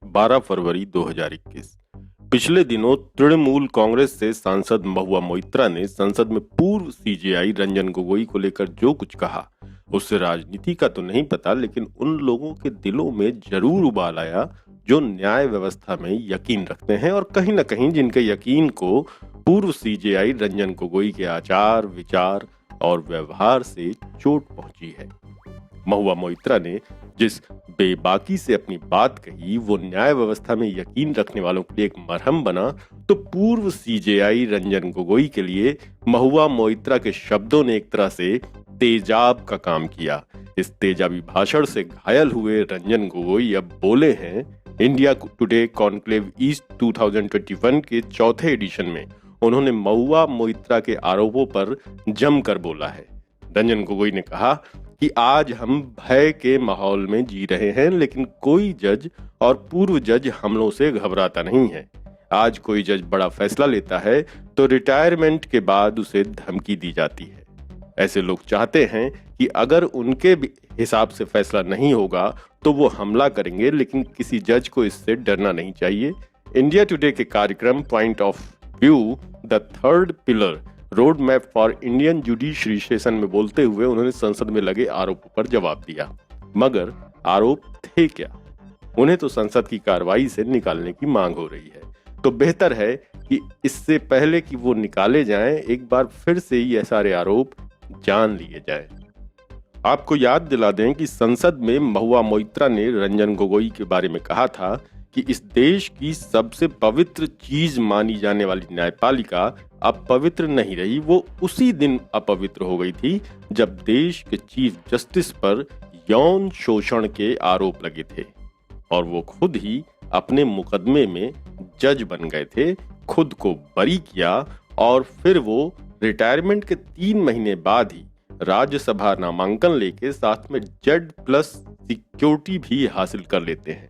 12 फरवरी 2021। पिछले दिनों तृणमूल कांग्रेस से सांसद महुआ मोइत्रा ने संसद में पूर्व सीजेआई रंजन गोगोई को लेकर जो कुछ कहा, उससे राजनीति का तो नहीं पता, लेकिन उन लोगों के दिलों में जरूर उबाल आया जो न्याय व्यवस्था में यकीन रखते हैं और कहीं न कहीं जिनके यकीन को पूर्व सीजेआई रंजन गोगोई के आचार, विचार और व्यवहार से चोट पहुंची है। महुआ मोइत्रा ने जिस बेबाकी से अपनी बात कही वो न्याय व्यवस्था में यकीन रखने वालों के लिए एक मरहम बना, तो पूर्व सीजेआई रंजन गोगोई के लिए महुआ मोइत्रा के शब्दों ने एक तरह से तेजाब का काम किया। इस तेजाबी भाषण से घायल हुए रंजन गोगोई अब बोले हैं। इंडिया टुडे कॉन्क्लेव ईस्ट 2021 के चौथे एडिशन में उन्होंने महुआ मोइत्रा के आरोपों पर जमकर बोला है। रंजन गोगोई ने कहा कि आज हम भय के माहौल में जी रहे हैं, लेकिन कोई जज और पूर्व जज हमलों से घबराता नहीं है। आज कोई जज बड़ा फैसला लेता है तो रिटायरमेंट के बाद उसे धमकी दी जाती है। ऐसे लोग चाहते हैं कि अगर उनके हिसाब से फैसला नहीं होगा तो वो हमला करेंगे, लेकिन किसी जज को इससे डरना नहीं चाहिए। इंडिया टुडे के कार्यक्रम point of view the third pillar road map for Indian judiciary session में बोलते हुए उन्होंने संसद में लगे आरोपों पर जवाब दिया। मगर आरोप थे क्या? उन्हें तो संसद की कार्रवाई से निकालने की मांग हो रही है, तो बेहतर है कि इससे पहले कि वो निकाले जाएं, एक बार फिर से ये सारे आरोप जान लिए जाएं। आपको याद दिला दें कि संसद में महुआ मोइत्रा ने रंजन गोगोई के बारे में कहा था कि इस देश की सबसे पवित्र चीज मानी जाने वाली न्यायपालिका अब पवित्र नहीं रही। वो उसी दिन अपवित्र हो गई थी जब देश के चीफ जस्टिस पर यौन शोषण के आरोप लगे थे और वो खुद ही अपने मुकदमे में जज बन गए थे, खुद को बरी किया और फिर वो रिटायरमेंट के 3 महीने बाद ही राज्यसभा नामांकन लेके साथ में जेड प्लस सिक्योरिटी भी हासिल कर लेते हैं।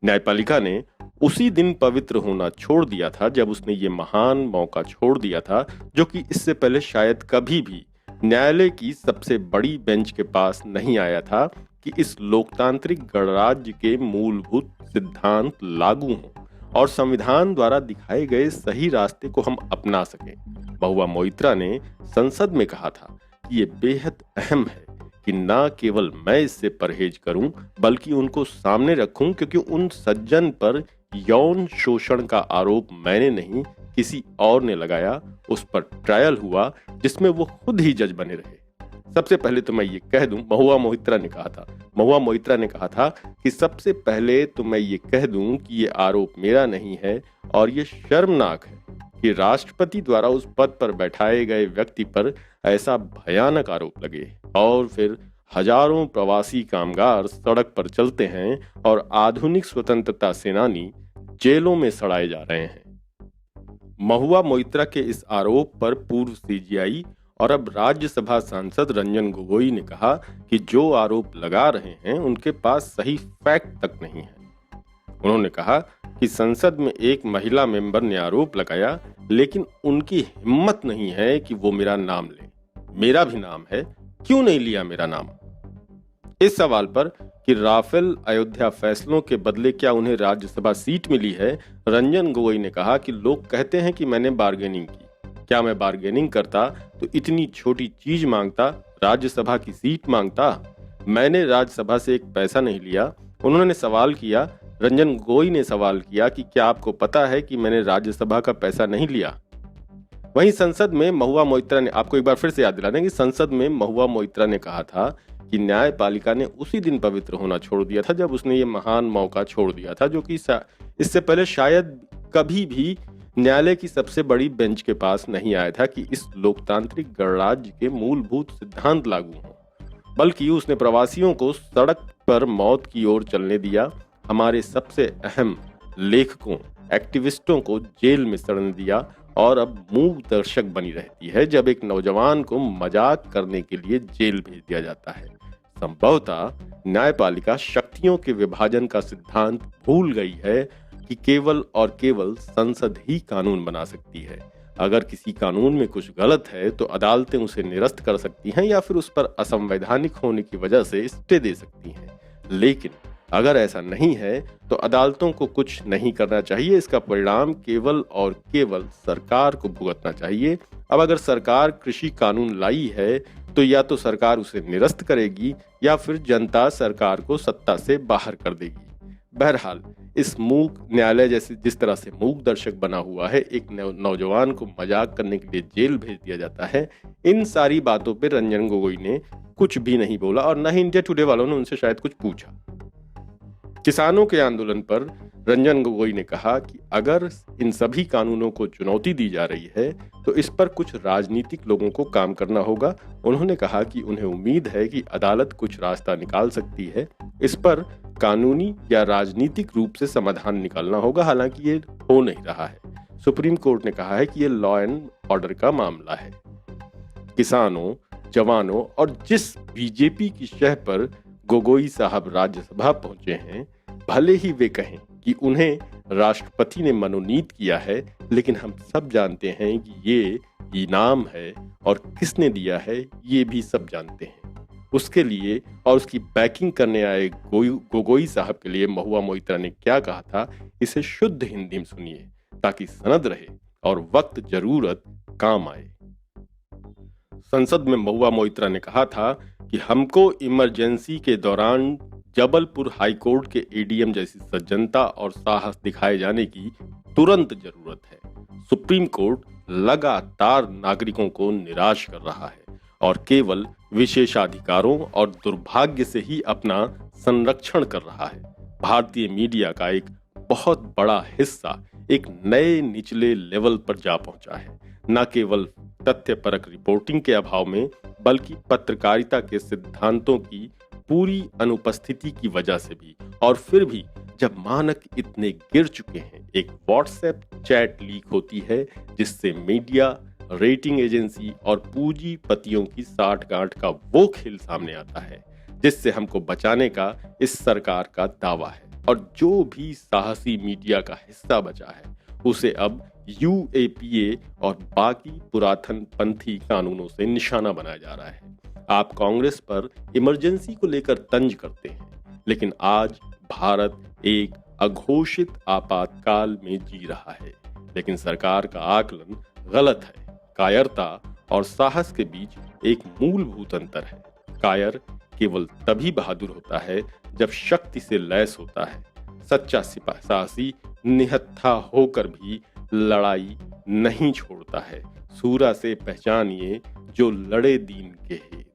न्यायपालिका ने उसी दिन पवित्र होना छोड़ दिया था जब उसने ये महान मौका छोड़ दिया था, जो कि इससे पहले शायद कभी भी न्यायालय की सबसे बड़ी बेंच के पास नहीं आया था कि इस लोकतांत्रिक गणराज्य के मूलभूत सिद्धांत लागू हों और संविधान द्वारा दिखाए गए सही रास्ते को हम अपना सकें। महुआ मोइत्रा ने संसद में कहा था कि ये बेहद अहम है कि ना केवल मैं इससे परहेज करूं बल्कि उनको सामने रखूं, क्योंकि उन सज्जन पर यौन शोषण का आरोप मैंने नहीं किसी और ने लगाया। उस पर ट्रायल हुआ जिसमें वो खुद ही जज बने रहे। सबसे पहले तो मैं ये कह दूं, महुआ मोइत्रा ने कहा था कि सबसे पहले तो मैं ये कह दूं कि ये आरोप मेरा नहीं है और ये शर्मनाक है कि राष्ट्रपति द्वारा उस पद पर बैठाए गए व्यक्ति पर ऐसा भयानक आरोप लगे और फिर हजारों प्रवासी कामगार सड़क पर चलते हैं और आधुनिक स्वतंत्रता सेनानी जेलों में सड़ाए जा रहे हैं। महुआ मोइत्रा के इस आरोप पर पूर्व सीजेआई और अब राज्यसभा सांसद रंजन गोगोई ने कहा कि जो आरोप लगा रहे हैं उनके पास सही फैक्ट तक नहीं है। उन्होंने कहा कि संसद में एक महिला मेंबर ने आरोप लगाया, लेकिन उनकी हिम्मत नहीं है कि वो मेरा नाम ले। मेरा भी नाम है, क्यों नहीं लिया मेरा नाम? इस सवाल पर कि राफेल अयोध्या फैसलों के बदले क्या उन्हें राज्यसभा सीट मिली है, रंजन गोगोई ने कहा कि लोग कहते हैं कि मैंने बार्गेनिंग की। क्या मैं बार्गेनिंग करता तो इतनी छोटी चीज मांगता, राज्यसभा की सीट मांगता? मैंने राज्यसभा से एक पैसा नहीं लिया। उन्होंने सवाल किया, रंजन गोगोई ने सवाल किया कि क्या आपको पता है कि मैंने राज्यसभा का पैसा नहीं लिया? वहीं संसद में महुआ मोइत्रा ने, आपको एक बार फिर से याद दिला दें कि संसद में महुआ मोइत्रा ने कहा था कि न्यायपालिका ने उसी दिन पवित्र होना छोड़ दिया था जब उसने ये महान मौका छोड़ दिया था, जो कि इससे पहले शायद कभी भी न्यायालय की सबसे बड़ी बेंच के पास नहीं आया था कि इस लोकतांत्रिक गणराज्य के मूलभूत सिद्धांत लागू हों, बल्कि उसने प्रवासियों को सड़क पर मौत की ओर चलने दिया, हमारे सबसे अहम लेखकों, एक्टिविस्टों को जेल में सड़ने दिया और अब मूक दर्शक बनी रहती है जब एक नौजवान को मजाक करने के लिए जेल भेज दिया जाता है। संभवतः न्यायपालिका शक्तियों के विभाजन का सिद्धांत भूल गई है कि केवल और केवल संसद ही कानून बना सकती है। अगर किसी कानून में कुछ गलत है तो अदालतें उसे निरस्त कर सकती हैं या फिर उस पर असंवैधानिक होने की वजह से स्टे दे सकती हैं, लेकिन अगर ऐसा नहीं है तो अदालतों को कुछ नहीं करना चाहिए, इसका परिणाम केवल और केवल सरकार को भुगतना चाहिए। अब अगर सरकार कृषि कानून लाई है तो या तो सरकार उसे निरस्त करेगी या फिर जनता सरकार को सत्ता से बाहर कर देगी। बहरहाल इस मूक न्यायालय जैसे जिस तरह से मूक दर्शक बना हुआ है, एक नौजवान को मजाक करने के लिए जेल भेज दिया जाता है, इन सारी बातों पे रंजन गोगोई ने कुछ भी नहीं बोला और न ही इंडिया टुडे वालों ने उनसे शायद कुछ पूछा। किसानों के आंदोलन पर रंजन गोगोई ने कहा कि अगर इन सभी कानूनों को चुनौती दी जा रही है तो इस पर कुछ राजनीतिक लोगों को काम करना होगा। उन्होंने कहा कि उन्हें उम्मीद है कि अदालत कुछ रास्ता निकाल सकती है, इस पर कानूनी या राजनीतिक रूप से समाधान निकालना होगा, हालांकि ये हो नहीं रहा है। सुप्रीम कोर्ट ने कहा है कि ये लॉ एंड ऑर्डर का मामला है। किसानों, जवानों और जिस बीजेपी की शह पर गोगोई साहब राज्यसभा पहुंचे हैं, भले ही वे कहें कि उन्हें राष्ट्रपति ने मनोनीत किया है, लेकिन हम सब जानते हैं कि ये इनाम है और किसने दिया है ये भी सब जानते हैं। उसके लिए और उसकी बैकिंग करने आए गोगोई साहब के लिए महुआ मोइत्रा ने क्या कहा था, इसे शुद्ध हिंदी में सुनिए ताकि सनद रहे और वक्त जरूरत काम आए। संसद में महुआ मोइत्रा ने कहा था कि हमको इमरजेंसी के दौरान जबलपुर हाईकोर्ट के एडीएम जैसी सज्जनता और साहस दिखाए जाने की तुरंत जरूरत है। सुप्रीम कोर्ट लगातार नागरिकों को निराश कर रहा है और केवल विशेषाधिकारों और दुर्भाग्य से ही अपना संरक्षण कर रहा है। भारतीय मीडिया का एक बहुत बड़ा हिस्सा एक नए निचले लेवल पर जा पहुंचा है, न केवल तथ्यपरक रिपोर्टिंग के अभाव में बल्कि पत्रकारिता के सिद्धांतों की पूरी अनुपस्थिति की वजह से भी। और फिर भी जब मानक इतने गिर चुके हैं, एक व्हाट्सएप चैट लीक होती है जिससे मीडिया, रेटिंग एजेंसी और पूंजीपतियों की साठगांठ का वो खेल सामने आता है जिससे हमको बचाने का इस सरकार का दावा है। और जो भी साहसी मीडिया का हिस्सा बचा है उसे अब यूएपीए और बाकी पुरातन पंथी कानूनों से निशाना बनाया जा रहा है। आप कांग्रेस पर इमरजेंसी को लेकर तंज करते हैं, लेकिन आज भारत एक अघोषित आपातकाल में जी रहा है। लेकिन सरकार का आकलन गलत है। कायरता और साहस के बीच एक मूलभूत अंतर है। कायर केवल तभी बहादुर होता है जब शक्ति से लैस होता है। सच्चा साहसी निहत्था होकर भी लड़ाई नहीं छोड़ता है। सूरा से पहचानिए जो लड़े दीन के हित।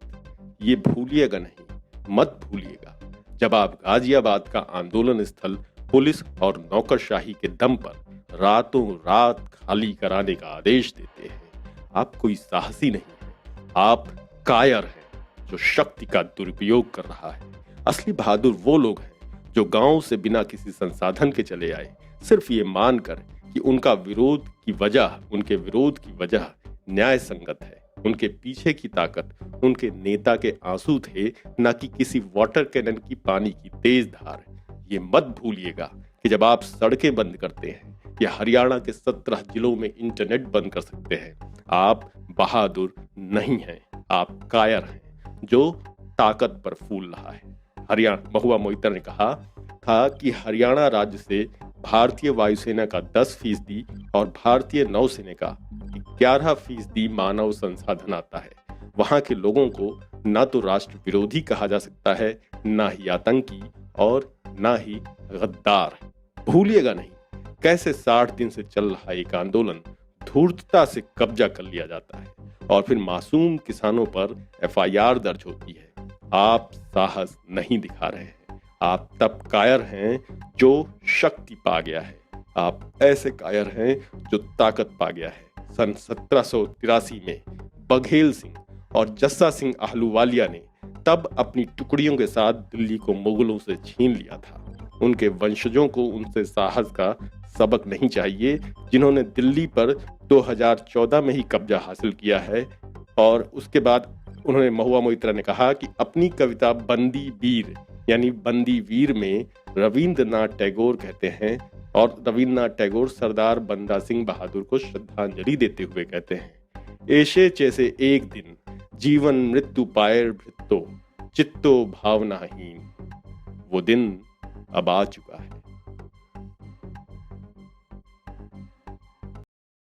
ये भूलिएगा नहीं, मत भूलिएगा। जब आप गाजियाबाद का आंदोलन स्थल पुलिस और नौकरशाही के दम पर रातों रात खाली कराने का आदेश देते हैं, आप कोई साहसी नहीं है, आप कायर हैं जो शक्ति का दुरुपयोग कर रहा है। असली बहादुर वो लोग हैं जो गांव से बिना किसी संसाधन के चले आए, सिर्फ ये मानकर कि उनके विरोध की वजह न्याय संगत है। उनके पीछे की ताकत उनके नेता के आंसू थे, न कि किसी वाटर कैनन की पानी की तेज धार। ये मत भूलिएगा कि जब आप सड़कें बंद करते हैं या हरियाणा के 17 जिलों में इंटरनेट बंद कर सकते हैं, आप बहादुर नहीं हैं, आप कायर हैं जो ताकत पर फूल रहा है। महुआ मोइत्रा ने कहा था कि हरियाणा राज्य से भारतीय वायुसेना का 10% और भारतीय नौसेना का 11% मानव संसाधन आता है। वहां के लोगों को ना तो राष्ट्र विरोधी कहा जा सकता है, ना ही आतंकी और ना ही गद्दार। भूलिएगा नहीं कैसे 60 दिन से चल रहा एक आंदोलन धूर्तता से कब्जा कर लिया जाता है और फिर मासूम किसानों पर एफआईआर दर्ज होती है। आप साहस नहीं दिखा रहे हैं, आप तब कायर हैं जो शक्ति पा गया है, आप ऐसे कायर हैं जो ताकत पा गया है। सन 1783 में बघेल सिंह और जस्सा सिंह आहलूवालिया ने तब अपनी टुकड़ियों के साथ दिल्ली को मुगलों से छीन लिया था। उनके वंशजों को उनसे साहस का सबक नहीं चाहिए जिन्होंने दिल्ली पर 2014 में ही कब्जा हासिल किया है। और उसके बाद उन्होंने महुआ मोइत्रा ने कहा कि अपनी कविता बंदी वीर यानी बंदी वीर में रविंद्रनाथ टैगोर कहते हैं, और रविंद्रनाथ टैगोर सरदार बंदा सिंह बहादुर को श्रद्धांजलि देते हुए कहते हैं, ऐसे जैसे एक दिन जीवन मृत्यु पायर भृत्तो चित्तो भावनाहीन। वो दिन अब आ चुका है।